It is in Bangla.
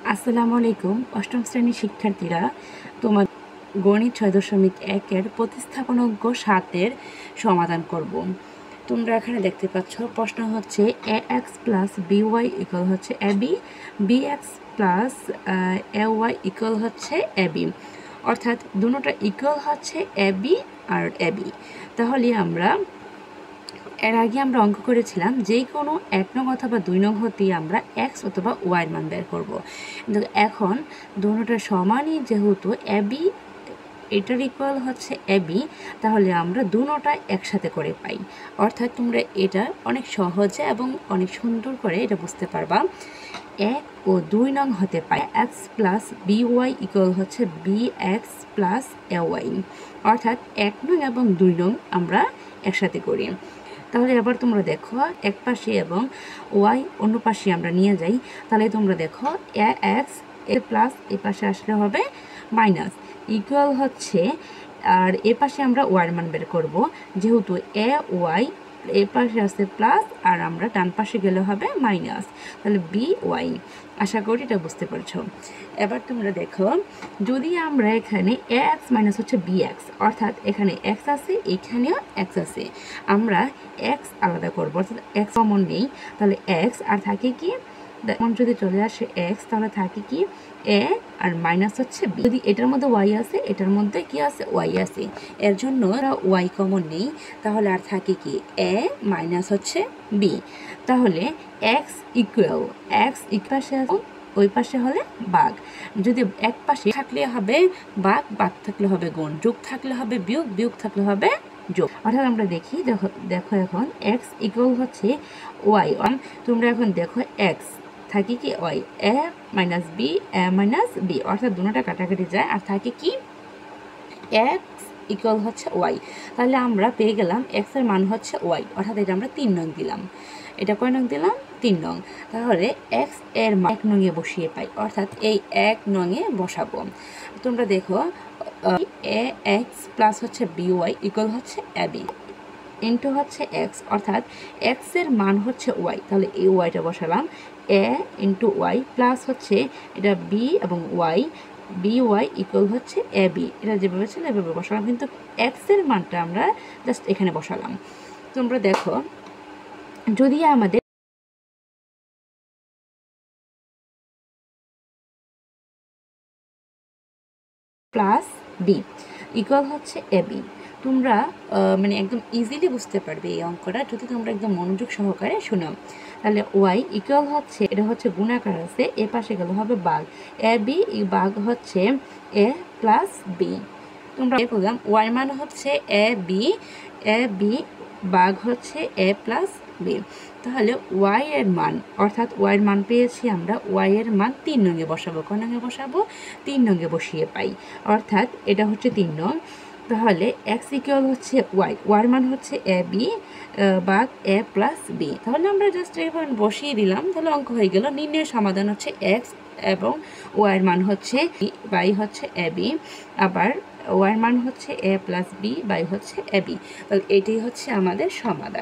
আসসালামু আলাইকুম। অষ্টম শ্রেণীর শিক্ষার্থীরা, তোমার গণিত ৬.১-এর প্রতিস্থাপনজ্ঞ ৭-এর সমাধান করব। তোমরা এখানে দেখতে পাচ্ছ প্রশ্ন হচ্ছে ax প্লাস by ইকুয়াল হচ্ছে ab, bx plus ay equal হচ্ছে ab, অর্থাৎ দুটোটা ইকুয়াল হচ্ছে ab আর ab। তাহলে আমরা এর আগে আমরা অঙ্ক করেছিলাম যে কোনো ১ নং অথবা ২ নং হতে আমরা x অথবা y এর মান বের করব। কিন্তু এখন দুটোটা সমানই যেহেতু ab এটার ইকুয়াল হচ্ছে ab, তাহলে আমরা দুটোটা একসাথে করে পাই। অর্থাৎ তোমরা এটা অনেক সহজে এবং অনেক সুন্দর করে এটা বুঝতে পারবা। ১ ও ২ নং হতে পাই x প্লাস by ইকুয়াল হচ্ছে bx প্লাস ay, অর্থাৎ ১ নং এবং ২ নং আমরা একসাথে করি। তাহলে এবার তোমরা দেখো এক পাশে এবং ওয়াই অন্য পাশে আমরা নিয়ে যাই। তাহলে তোমরা দেখো এক্স এ প্লাস এ পাশে আসলে হবে মাইনাস, ইকুয়াল হচ্ছে, আর এ পাশে আমরা ওয়াইয়ের মান বের করব। যেহেতু এ ওয়াই এ পাশে আছে প্লাস আর আমরা ডান পাশে গেলে হবে মাইনাস, তাহলে বি ওয়াই। আশা করি এটা বুঝতে পারছো। এবার তোমরা দেখো যদি আমরা এখানে এ এক্স মাইনাস হচ্ছে বি এক্স, অর্থাৎ এখানে এক্স আছে এখানেও এক্স আছে, আমরা এক্স আলাদা করবো, অর্থাৎ এক্স কমন নেই, তাহলে এক্স আর থাকে কি কমন যদি চলে আসে এক্স, তাহলে থাকে কি এ আর মাইনাস হচ্ছে বি। যদি এটার মধ্যে ওয়াই আছে এটার মধ্যে কি আছে ওয়াই আছে, এর জন্য ওয়াই কমন নেই, তাহলে আর থাকে কি এ মাইনাস হচ্ছে বি। তাহলে এক্স ইকুয়াল এক্স পাশে ওই পাশে হলে বাঘ, যদি এক পাশে থাকলে হবে বাঘ, বাঘ থাকলে হবে গুণ, যোগ থাকলে হবে বিয়োগ, বিয়োগ থাকলে হবে যোগ। অর্থাৎ আমরা দেখি দেখো এখন এক্স ইকুয়াল হচ্ছে ওয়াই। তোমরা এখন দেখো এক্স থাকে কি Y, A minus B A minus B, অর্থাৎ দুটোটা কাটাকাটি যায় আর থাকে কি এক্স ইকুয়াল হচ্ছে ওয়াই। তাহলে আমরা পেয়ে গেলাম এক্স এর মান হচ্ছে ওয়াই, অর্থাৎ এটা আমরা ৩ নং দিলাম। এটা কয় নং দিলাম? ৩ নং। তাহলে এক্স এর মান ১ নংয়ে বসিয়ে পাই, অর্থাৎ এই ১ নংয়ে বসাবো। তোমরা দেখো এ এক্স প্লাস হচ্ছে বি ওয়াই ইকুয়াল হচ্ছে এ বি ইন্টু হচ্ছে এক্স, অর্থাৎ এক্স এর মান হচ্ছে ওয়াই, তাহলে এই ওয়াইটা বসালাম, এ ইন্টু ওয়াই প্লাস হচ্ছে এটা বি এবং ওয়াই, বি ওয়াই ইকুয়াল হচ্ছে এ বি। এটা যেভাবে ছিল এভাবে বসালাম, কিন্তু এক্স এর মানটা আমরা জাস্ট এখানে বসালাম। তোমরা দেখো যদি আমাদের প্লাস বি ইকুয়াল হচ্ছে এ বি, তোমরা মানে একদম ইজিলি বুঝতে পারবে এই অঙ্কটা যদি তোমরা একদম মনোযোগ সহকারে শোনো। তাহলে ওয়াই ইকুয়াল হচ্ছে, এটা হচ্ছে গুণাকার আছে, এ পাশে গেলে হবে বাঘ, এ বি বাঘ হচ্ছে এ প্লাস বি। তোমরা বললাম ওয়াই মান হচ্ছে এ বি বাঘ হচ্ছে এ প্লাস বি। তাহলে ওয়াই এর মান, অর্থাৎ ওয়াই এর মান পেয়েছি আমরা, ওয়াই এর মান ৩ নংয়ে বসাবো। কয় নংয়ে বসাবো? ৩ নংয়ে বসিয়ে পাই, অর্থাৎ এটা হচ্ছে ৩ নং। তাহলে এক্স ইকুয়াল হচ্ছে ওয়াই, ওয়াই মান হচ্ছে এ বি বাঘ এ প্লাস বি। তাহলে আমরা জাস্ট এবার বসিয়ে দিলাম, তাহলে অঙ্ক হয়ে গেল। নির্ণয়ের সমাধান হচ্ছে এক্স এবং ওয়াইয়ের মান হচ্ছে বাই হচ্ছে এ বি, আবার ওয়াইয়ের মান হচ্ছে এ প্লাস বি বাই হচ্ছে এ বি। তাহলে এটাই হচ্ছে আমাদের সমাধান।